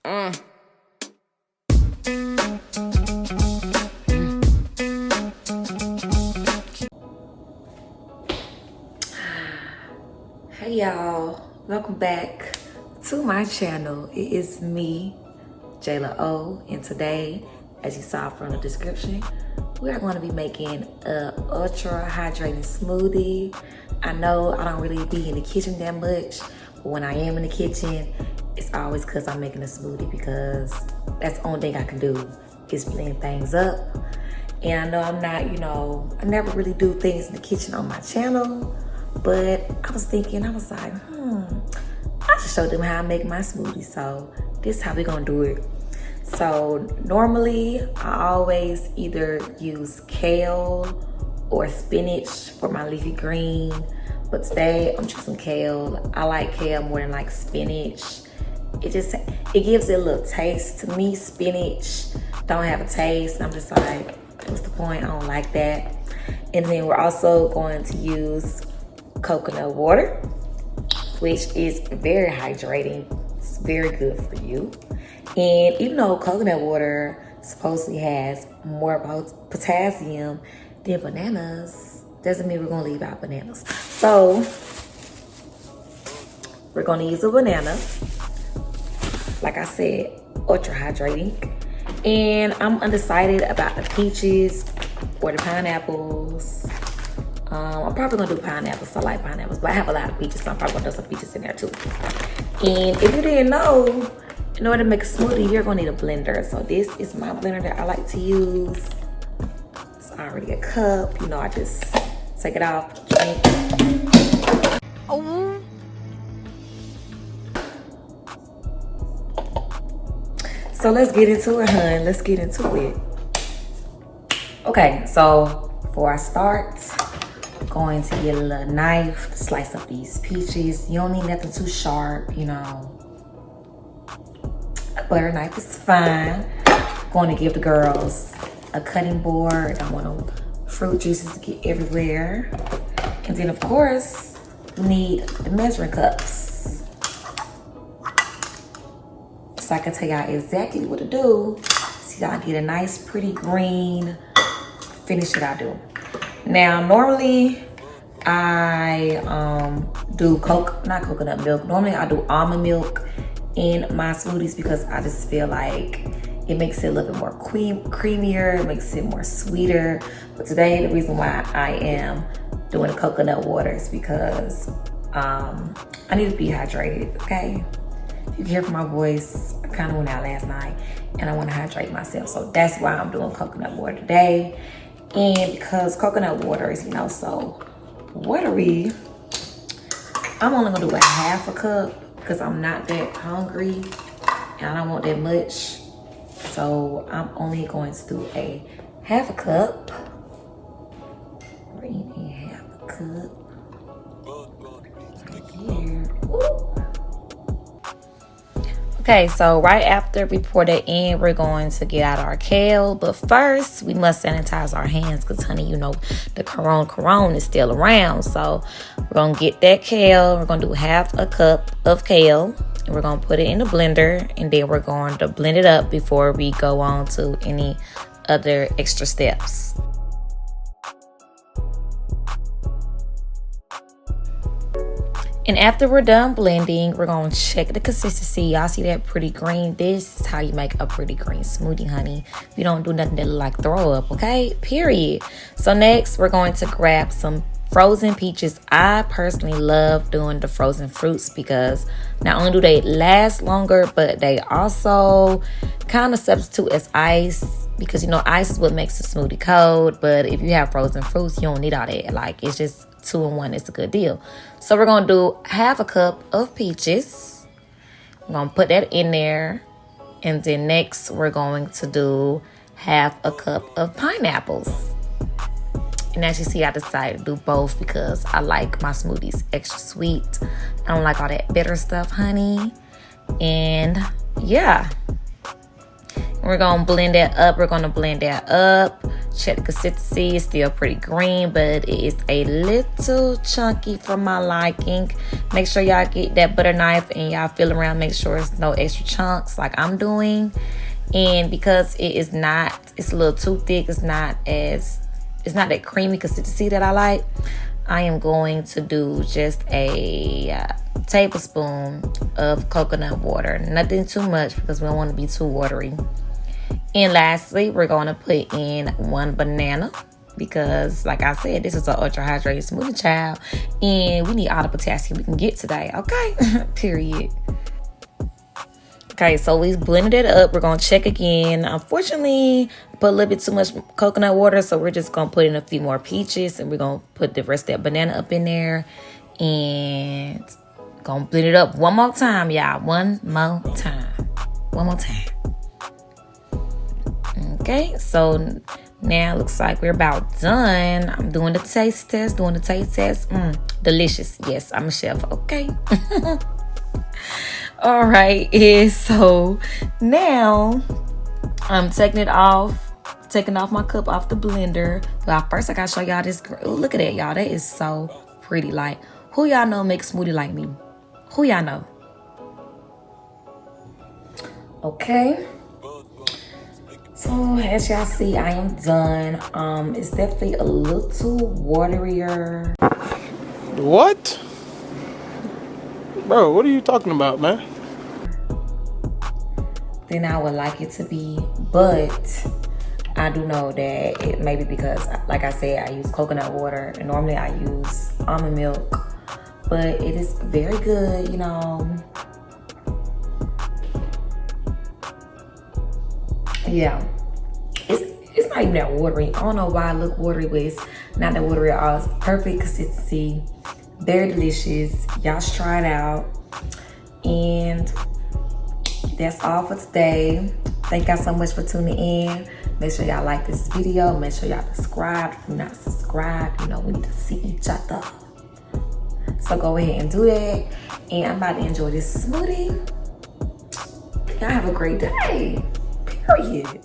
Hey y'all, welcome back to my channel. It is me, Jayla O, and today, as you saw from the description, we are going to be making a ultra hydrating smoothie. I know I don't really be in the kitchen that much, but when I am in the kitchen, it's always because I'm making a smoothie, because that's the only thing I can do is blend things up. And I know I'm not, I never really do things in the kitchen on my channel, but I was thinking, I was like, I should show them how I make my smoothie. So this is how we're gonna do it. So normally I always either use kale or spinach for my leafy green, but today I'm choosing kale. I like kale more than like spinach. It gives it a little taste. To me, spinach don't have a taste. I'm just like, what's the point? I don't like that. And then we're also going to use coconut water, which is very hydrating. It's very good for you. And even though coconut water supposedly has more potassium than bananas, doesn't mean we're gonna leave out bananas. So we're gonna use a banana. Like I said, ultra hydrating. And I'm undecided about the peaches or the pineapples. I'm probably gonna do pineapples. I like pineapples, but I have a lot of peaches, so I'm probably gonna do some peaches in there too. And if you didn't know, in order to make a smoothie, you're gonna need a blender. So this is my blender that I like to use. It's already a cup. I just take it off, drink. Oh. So let's get into it, hun. Let's get into it. Okay, so before I start, I'm going to get a little knife to slice up these peaches. You don't need nothing too sharp, A butter knife is fine. I'm going to give the girls a cutting board. I don't want them fruit juices to get everywhere. And then, of course, we need the measuring cups, so I can tell y'all exactly what to do, so y'all get a nice pretty green finish that I do. Now normally I do not coconut milk. Normally I do almond milk in my smoothies because I just feel like it makes it a little bit more creamier, it makes it more sweeter. But today the reason why I am doing the coconut water is because I need to be hydrated, okay? You can hear from my voice, I kind of went out last night and I want to hydrate myself. So that's why I'm doing coconut water today. And because coconut water is, so watery, I'm only gonna do a half a cup because I'm not that hungry and I don't want that much. So I'm only going to do a half a cup. We're eating a half a cup right here. Ooh. Okay, so right after we pour that in, we're going to get out our kale. But first, we must sanitize our hands because, honey, the corona is still around. So we're going to get that kale. We're going to do half a cup of kale. And we're going to put it in the blender. And then we're going to blend it up before we go on to any other extra steps. And after we're done blending, we're going to check the consistency. Y'all see that pretty green? This is how you make a pretty green smoothie, honey. You don't do nothing that look like throw up, okay? Period. So next, we're going to grab some frozen peaches. I personally love doing the frozen fruits because not only do they last longer, but they also kind of substitute as ice. Because, ice is what makes the smoothie cold. But if you have frozen fruits, you don't need all that. Like, it's just 2 in 1. It's a good deal. So we're going to do half a cup of peaches. I'm going to put that in there. And then next, we're going to do half a cup of pineapples. And as you see, I decided to do both because I like my smoothies extra sweet. I don't like all that bitter stuff, honey. And yeah. We're going to blend that up. We're going to blend that up Check the consistency. It's still pretty green, but it is a little chunky for my liking. Make sure y'all get that butter knife and y'all feel around. Make sure it's no extra chunks like I'm doing. And because it's a little too thick, it's not that creamy consistency that I like, I am going to do just a tablespoon of coconut water. Nothing too much because we don't want to be too watery. And lastly, we're going to put in 1 banana because, like I said, this is an ultra hydrated smoothie, child, and we need all the potassium we can get today, okay? Period. Okay, so we blended it up. We're going to check again. Unfortunately, I put a little bit too much coconut water, so we're just going to put in a few more peaches, and we're going to put the rest of that banana up in there, and going to blend it up one more time, y'all. One more time. Okay, so now it looks like we're about done. I'm doing the taste test. Delicious. Yes, I'm a chef. Okay. All right. So now I'm taking off my cup off the blender. Well, first I gotta show y'all this. Ooh, look at that, y'all. That is so pretty. Like, who y'all know makes smoothie like me? Who y'all know? Okay. So as y'all see, I am done. It's definitely a little waterier. What? Bro, what are you talking about, man? Than I would like it to be, but I do know that it may be because, like I said, I use coconut water, and normally I use almond milk, but it is very good, you know. Yeah, it's not even that watery. I don't know why I look watery, but it's not that watery at all. It's perfect consistency, very delicious. Y'all should try it out. And that's all for today. Thank y'all so much for tuning in. Make sure y'all like this video. Make sure y'all subscribe. If you're not subscribed, you know, we need to see each other. So go ahead and do that. And I'm about to enjoy this smoothie. Y'all have a great day. Period.